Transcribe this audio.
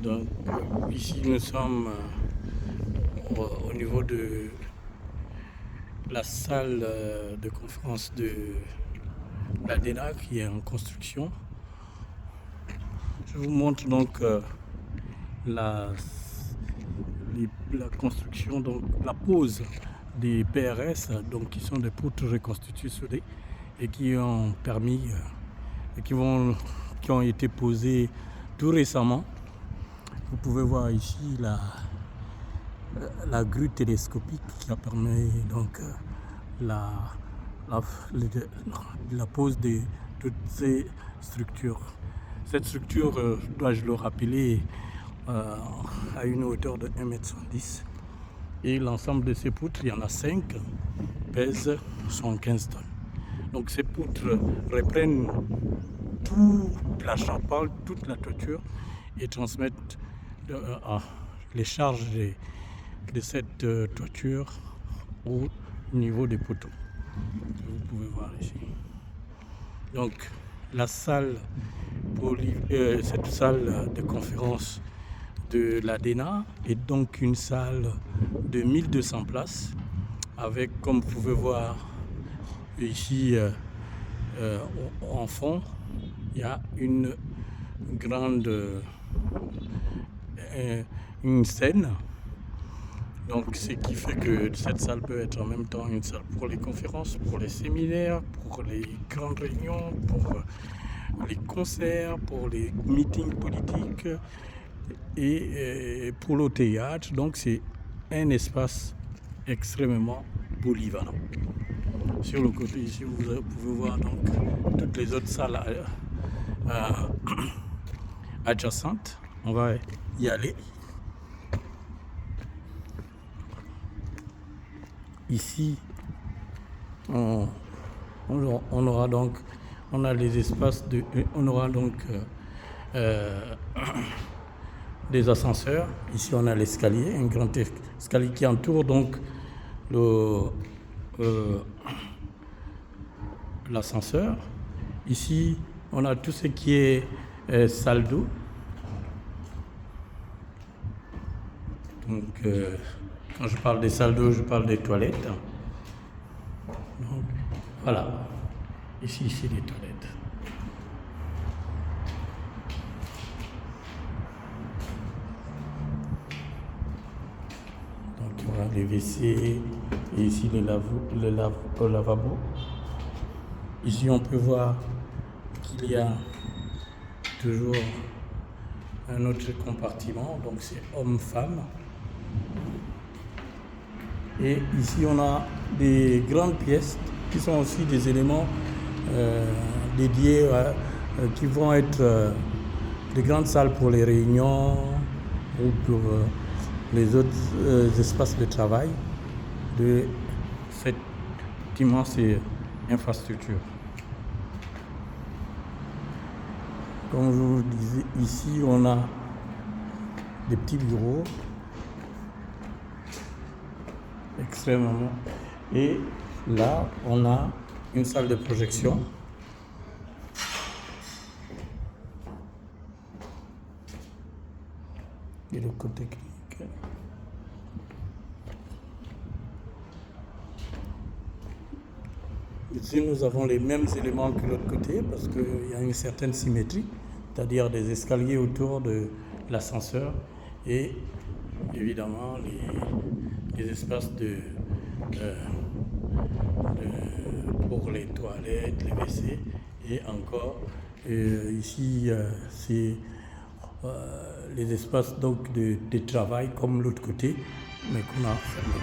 Donc ici nous sommes au niveau de la salle de conférence de l'ADENA qui est en construction. Je vous montre donc la construction, donc la pose des PRS, donc qui sont des poutres reconstituées soudées et qui ont permis qui ont été posées tout récemment. Vous pouvez voir ici la grue télescopique qui a permis donc la pose de toutes ces structures. Cette structure, dois-je le rappeler, à une hauteur de 1,110 m. Et l'ensemble de ces poutres, il y en a 5, pèsent 115 tonnes. Donc ces poutres reprennent toute la charpente, toute la toiture et transmettent les charges de cette toiture au niveau des poteaux. Vous pouvez voir ici. Donc la salle, cette salle de conférence de l'ADENA est donc une salle de 1200 places avec, comme vous pouvez voir ici en fond, il y a une grande une scène. Donc ce qui fait que cette salle peut être en même temps une salle pour les conférences, pour les séminaires, pour les grandes réunions, pour les concerts, pour les meetings politiques et pour le théâtre. Donc c'est un espace extrêmement polyvalent. Sur le côté ici, vous pouvez voir donc toutes les autres salles adjacentes. On va y aller. Ici, on aura donc, on a les espaces de, on aura donc des ascenseurs. Ici, on a l'escalier, un grand escalier qui entoure donc l'ascenseur. Ici, on a tout ce qui est salle d'eau. Donc, quand je parle des salles d'eau, je parle des toilettes. Donc, voilà. Ici, c'est les toilettes. Donc, voilà les WC et ici le lavabo. Ici, on peut voir qu'il y a toujours un autre compartiment, donc c'est homme-femme. Et ici, on a des grandes pièces qui sont aussi des éléments dédiés, qui vont être des grandes salles pour les réunions ou pour les autres espaces de travail de cette immense infrastructure. Comme je vous disais, ici, on a des petits bureaux extrêmement. Et là, on a une salle de projection. Et le côté clinique. Ici, nous avons les mêmes éléments que l'autre côté parce qu'il y a une certaine symétrie, c'est-à-dire des escaliers autour de l'ascenseur et évidemment les espaces pour les toilettes, les WC et encore ici c'est les espaces donc de travail comme l'autre côté mais qu'on a fermé.